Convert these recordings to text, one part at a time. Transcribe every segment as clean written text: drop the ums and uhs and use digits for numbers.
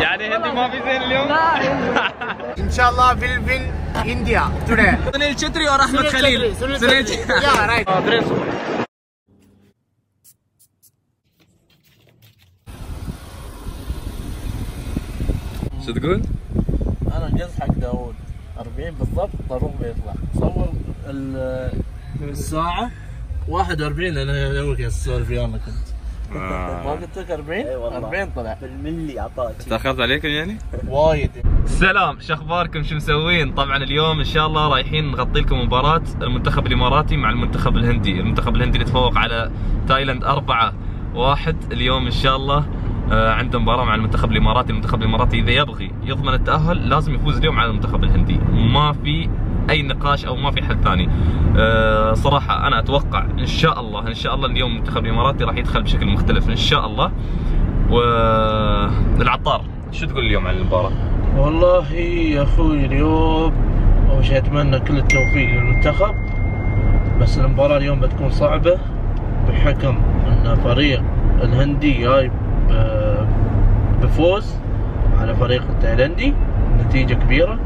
يعني هندي ما في زين اليوم؟ ان شاء الله will win India today. سنيل شتري اور احمد خليل. سنيل yeah right. 3-0. شو تقول؟ انا جز حق داوود 40 بالضبط طروق بيطلع. صور الساعة 41 انا اقول لك اسولف ويانا كنت. ما قلت لك 40؟ 40 طلع بالملي اعطاك. تاخرت عليكم يعني؟ وايد. سلام، شو اخباركم؟ شو مسوين؟ طبعا اليوم ان شاء الله رايحين نغطي لكم مباراة المنتخب الاماراتي مع المنتخب الهندي، المنتخب الهندي اللي تفوق على تايلاند 4-1 اليوم ان شاء الله. عنده مباراة مع المنتخب الاماراتي، المنتخب الاماراتي اذا يبغي يضمن التأهل لازم يفوز اليوم على المنتخب الهندي، ما في اي نقاش او ما في حل ثاني. صراحة انا اتوقع ان شاء الله اليوم المنتخب الاماراتي راح يدخل بشكل مختلف ان شاء الله. والعطار شو تقول اليوم عن المباراة؟ والله يا اخوي اليوم اول شيء اتمنى كل التوفيق للمنتخب، بس المباراة اليوم بتكون صعبة بحكم ان فريق الهندي جاي بفوز على فريق التايلندي نتيجة كبيرة،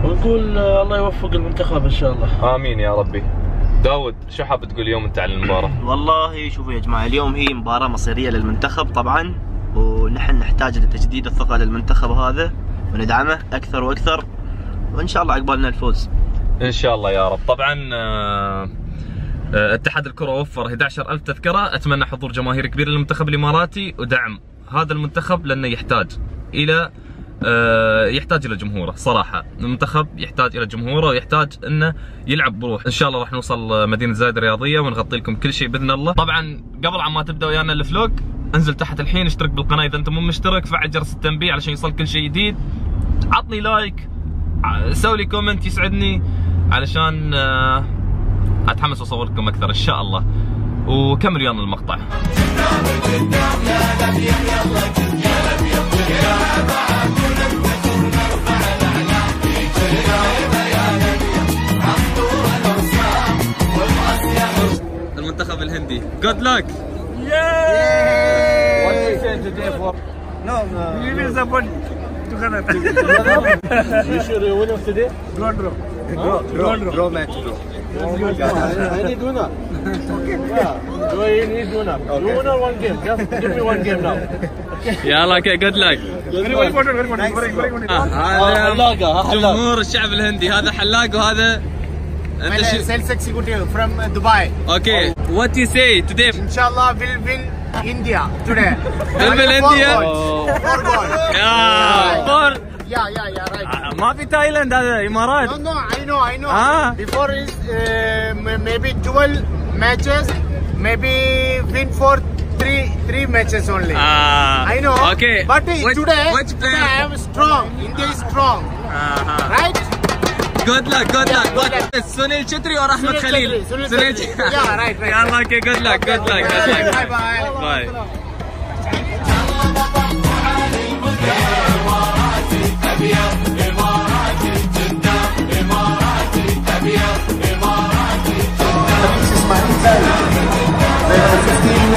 ونقول الله يوفق المنتخب ان شاء الله. امين يا ربي. داود شو حاب تقول اليوم انت عن المباراة؟ والله شوفوا يا جماعة، اليوم هي مباراة مصيرية للمنتخب طبعا، ونحن نحتاج لتجديد الثقة للمنتخب هذا وندعمه اكثر واكثر، وان شاء الله عقبالنا الفوز ان شاء الله يا رب. طبعا اتحاد الكرة وفر 11,000 تذكرة، اتمنى حضور جماهير كبير للمنتخب الاماراتي ودعم هذا المنتخب لانه يحتاج الى جمهوره. صراحة المنتخب يحتاج الى جمهوره ويحتاج انه يلعب بروح. ان شاء الله راح نوصل مدينة زايد الرياضية ونغطي لكم كل شيء باذن الله. طبعا قبل عما تبدا ويانا الفلوج انزل تحت الحين اشترك بالقناة اذا انت مو مشترك، فعل جرس التنبيه علشان يوصل كل شيء جديد، عطني لايك، سوي لي كومنت يسعدني علشان اتحمس واصور لكم اكثر ان شاء الله. وكمل ويانا المقطع. المنتخب الهندي good luck. What do you say today for? No, we will support together. You sure you win today? Draw match, bro. I need winner. Okay. Yeah. Do I need winner? You winner one game. Just give me one game now. يلا اوكي good luck. Very important. حلاقة. جمهور الشعب الهندي، هذا حلاق وهذا انت Sales executive from Dubai. اوكي what you say today؟ Inshallah will win India today. will win India. 4 goals. Yeah, right. ما في تايلاند، هذا امارات. No, I know. Before is maybe 12 matches, maybe win for 3 matches only. I know. Okay. But today I am strong. India is strong. Right? good luck. سنيل شتري اور احمد خليل. سنيل yeah, right. يلا اوكي good luck. باي.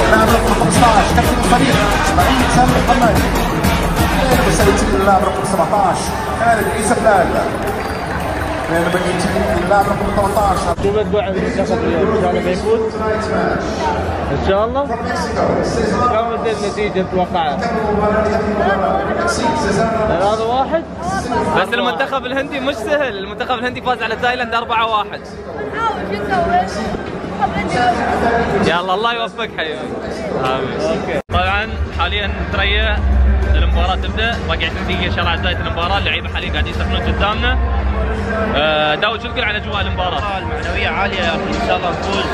اللاعب رقم 15 كابتن الفريق اسماعيل سامي محمد، وسيتم اللاعب رقم 17 خالد عيسى بلال، اللاعب رقم 18. شو بتقول عن المنتخب اليوم؟ ان شاء الله بيفوز؟ ان شاء الله؟ كم النتيجة تتوقعها؟ 3-1؟ بس المنتخب الهندي مش سهل، المنتخب الهندي فاز على تايلاند 4-1. يلا الله يوفقك حبيبي. امين. اوكي. طبعا حاليا نتريا المباراة تبدا، باقي 10 دقيقة ان شاء الله على بداية المباراة، اللعيبة حاليا قاعدين يسخنون قدامنا. داود شو تقول عن اجواء المباراة؟ المعنوية عالية يا اخي، ان شاء الله نفوز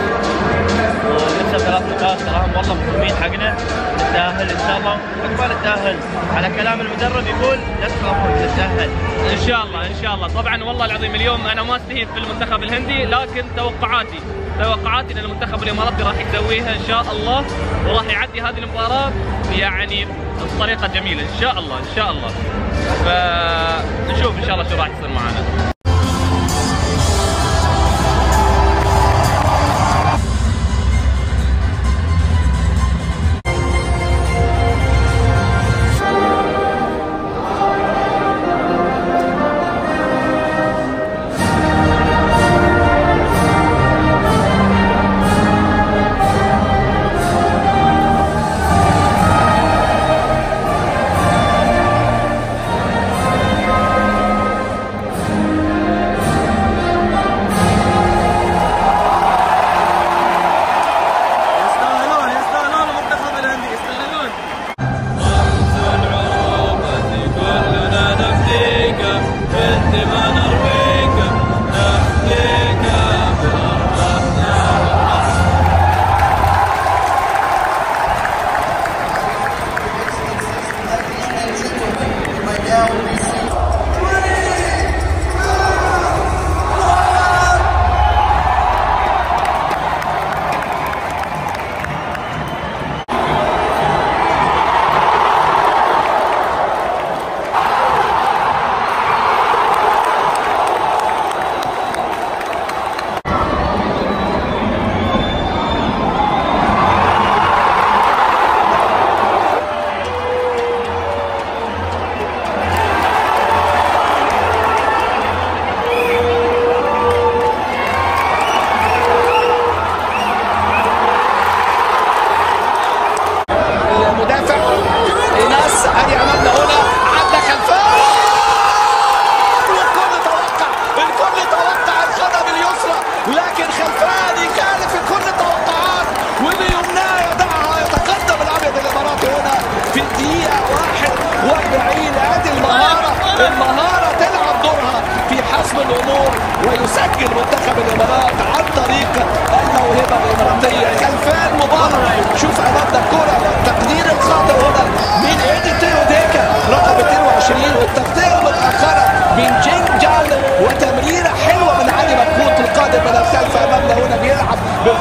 ونكسب 3 نقاط، تراهم والله مهمين حقنا، نتأهل ان شاء الله. عقبال التأهل على كلام المدرب يقول لا تخافون نتأهل ان شاء الله. طبعا والله العظيم اليوم انا ما استهين في المنتخب الهندي، لكن توقعاتي ان المنتخب الاماراتي راح يسويها ان شاء الله، وراح يعدي هذه المباراة يعني بطريقة جميلة ان شاء الله. فنشوف ان شاء الله شو راح يصير معنا.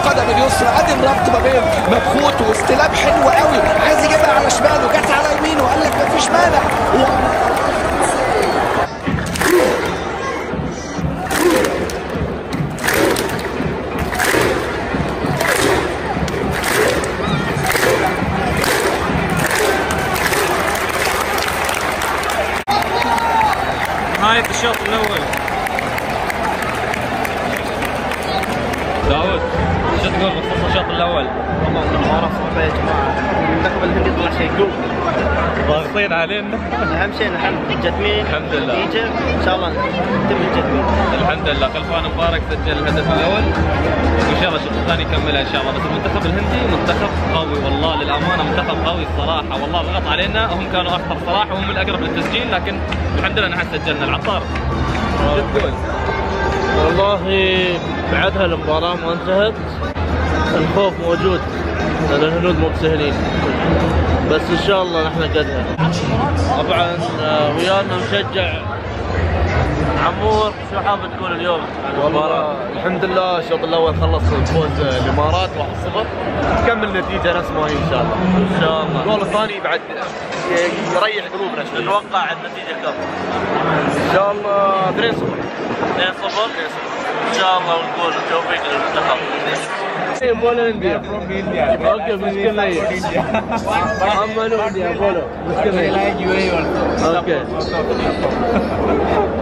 بالقدم اليسرى. ادي الربط ما بين مبخوت واستلام حلو قوي، عايز يجيبها على شماله، جت على يمينه وقال لك مفيش مانع. نهاية الشوط الأول. داود شو تقول بخصوص الشوط الأول؟ والله المباراة صعبة يا جماعة، المنتخب الهندي طلع شيء قوي. ضاغطين علينا. أهم شيء نحن جدمين. الحمد لله. نتيجة إن شاء الله نتم الجدمين. الحمد لله. خلفان مبارك سجل الهدف الأول وإن شاء الله الشوط الثاني يكملها إن شاء الله. بس المنتخب الهندي منتخب قوي والله للأمانة، منتخب قوي الصراحة والله. ضغط علينا، هم كانوا أخطر صراحة وهم الأقرب للتسجيل، لكن الحمد لله نحن سجلنا. العطار شو تقول؟ والله بعدها المباراة ما انتهت، الخوف موجود لأن الهنود مو بسهلين، بس إن شاء الله نحن قدها. طبعا ويانا مشجع عمور، شو حاب تقول اليوم عن المباراة؟ الحمد لله الشوط الاول خلص بفوز الامارات 1-0، تكمل النتيجه نفس ما هي ان شاء الله. ان شاء الله. الجول الثاني بعد يريح قلوبنا شوي. تتوقع النتيجة كم؟ ان شاء الله 2-0. 2-0 ان شاء الله، ونقول التوفيق للمنتخب. بولو انديا. اوكي مشكلة هي. عملوا انديا بولو مشكلة هي. اوكي.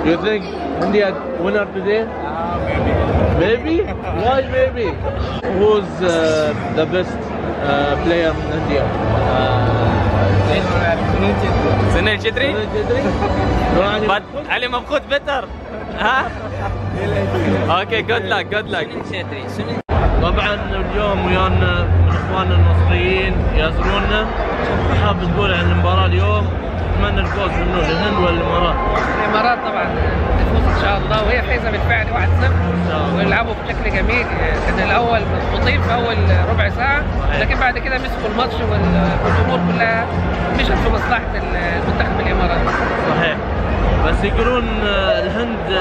You think India winner today? Maybe. Why maybe? Who's the best player in India? سنين شدري؟ علي مبخوت بتر. ها؟ اوكي جود لك جود لك. طبعا اليوم ويانا من اخواننا المصريين يازروننا، حاب تقول عن المباراة اليوم؟ اتمنى الفوز منه الهند ولا الامارات؟ الامارات طبعا تفوز ان شاء الله، وهي فايزه بالفعل 1-0 ويلعبوا بشكل جميل. كان الاول مضغوطين في اول ربع ساعه، لكن بعد كده مسكوا الماتش والامور كلها مشت في مصلحه المنتخب الاماراتي. صحيح، بس يقولون الهند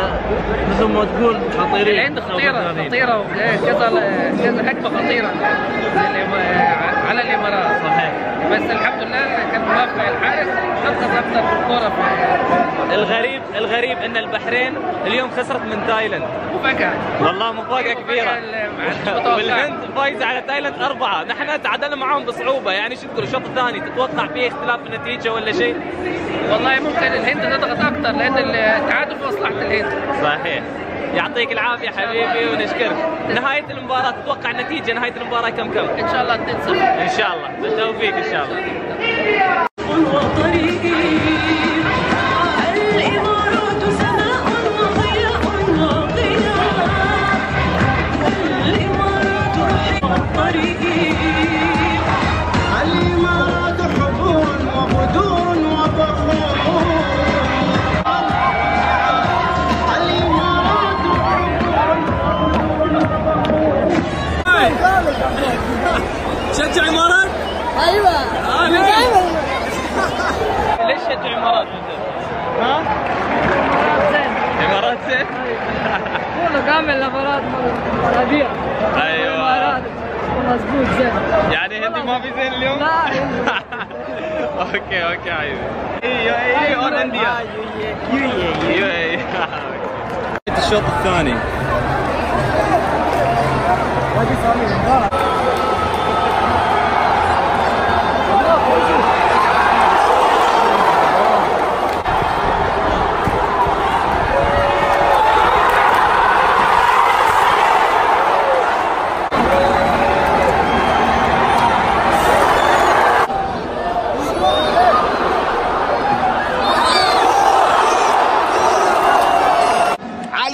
مثل ما تقول خطيرين. الهند خطيره خطيره كذا هجمه خطيره على الامارات. صحيح، بس الحمد لله كان موفق الحارس، انقذ اكثر من كوره. الغريب ان البحرين اليوم خسرت من تايلاند. مفاجاه والله مفاجاه كبيره. والهند فايزه على تايلاند 4، نحن تعادلنا معاهم بصعوبه. يعني شو تقول الشوط الثاني؟ تتوقع فيه اختلاف النتيجه ولا شيء؟ والله ممكن الهند تضغط اكثر لان التعادل في مصلحه الهند. صحيح. يعطيك العافيه حبيبي ونشكرك. نهايه المباراه تتوقع النتيجه نهايه المباراه كم؟ ان شاء الله 2-0 ان شاء الله. بالتوفيق ان شاء الله. شجع امارات؟ ايوه ليش شجع امارات؟ ها؟ امارات زين؟ كله كامل الامارات مرادية. ايوه امارات مظبوط زين. يعني هندي ما في زين اليوم؟ لا اوكي حبيبي. اي اون انديا. يو اي. الشوط الثاني.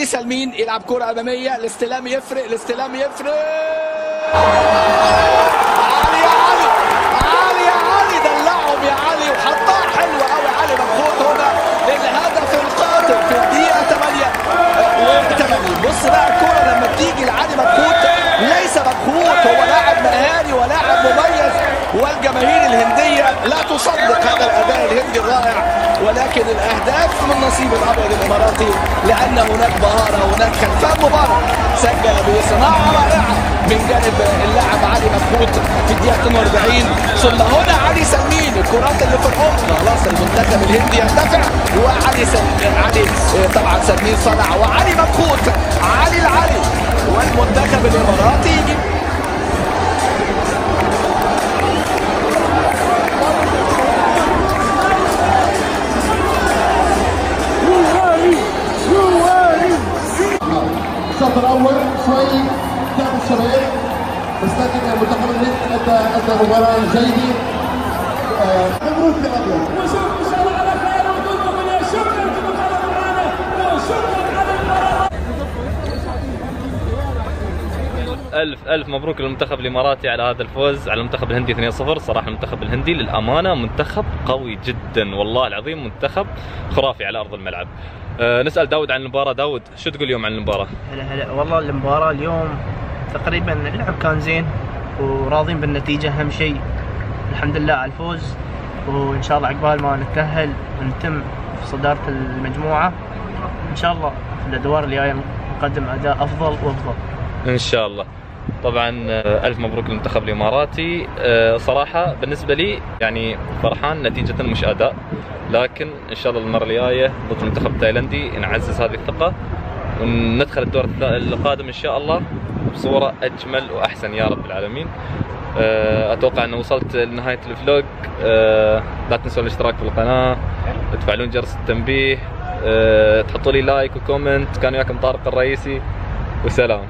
سلمين يلعب كرة أمامية، الاستلام يفرق، الاستلام يفرق. علي يا علي، علي يا علي، دلعهم يا علي وحطها حلوة قوي علي مبخوت. هنا الهدف القاتل في الدقيقة 8. بص بقى الكرة لما بتيجي لعلي مبخوت، ليس مبخوت، هو لاعب مهاري ولاعب مميز، والجماهير الهندية لا تصدق هذا الأداء الهندي الرائع، ولكن الأهداف من نصيب الأبيض الإماراتي لأن هناك مهارة، هناك خلفان مبارك سجل بصناعه رائعه من جانب اللاعب علي مبخوت في الدقيقه 42. ثم هنا علي سلمين الكرات اللي في العمق، خلاص المنتخب الهندي يرتفع علي طبعا سلمين صنع وعلي مبخوت علي العلي والمنتخب الاماراتي يجيب الشوط الاول شوي تعب الشباب، بس لكن المنتخب الهندي ادى مباراه جيده. مبروك يا ابيض. وشوف ان شاء الله على خير وجودكم يا شكرا لكم كانوا معنا وشكرا على المباراه. ألف مبروك للمنتخب الإماراتي على هذا الفوز على المنتخب الهندي 2-0. صراحة المنتخب الهندي للأمانة منتخب قوي جدا، والله العظيم منتخب خرافي على أرض الملعب. نسأل داود عن المباراة. داود شو تقول اليوم عن المباراة؟ هلا والله المباراة اليوم تقريبا اللعب كان زين وراضين بالنتيجة، أهم شيء الحمد لله على الفوز، وإن شاء الله عقبال ما نتأهل ونتم في صدارة المجموعة إن شاء الله في الأدوار الجاية نقدم أداء أفضل وأفضل إن شاء الله. طبعا ألف مبروك للمنتخب الإماراتي. صراحة بالنسبة لي يعني فرحان نتيجة مش أداء، لكن إن شاء الله المرة الجاية ضد المنتخب التايلندي نعزز هذه الثقة وندخل الدور القادم إن شاء الله بصورة أجمل وأحسن يا رب العالمين. أتوقع أنه وصلت لنهاية الفلوج. لا تنسوا الاشتراك في القناة، تفعلون جرس التنبيه، تحطوا لي لايك وكومنت. كان وياكم طارق الرئيسي، وسلام.